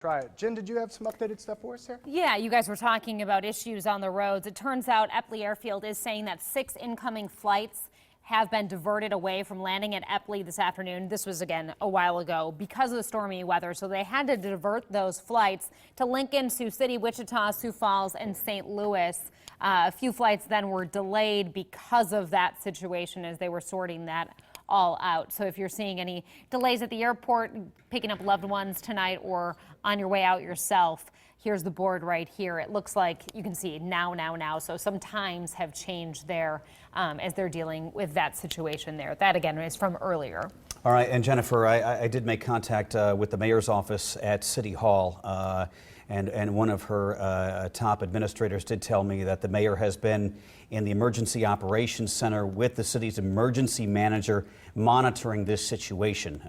Try it. Jen, did you have some updated stuff for us here? Yeah, you guys were talking about issues on the roads. It turns out Eppley Airfield is saying that 6 incoming flights have been diverted away from landing at Eppley this afternoon. This was, again, a while ago because of the stormy weather. So they had to divert those flights to Lincoln, Sioux City, Wichita, Sioux Falls, and St. Louis. A few flights then were delayed because of that situation as they were sorting that all out. So if you're seeing any delays at the airport, picking up loved ones tonight, or on your way out yourself, here's the board right here. It looks like you can see now. So some times have changed there as they're dealing with that situation there. That, again, is from earlier. All right, and Jennifer, I did make contact with the mayor's office at City Hall, and one of her top administrators did tell me that the mayor has been in the Emergency Operations Center with the city's emergency manager monitoring this situation.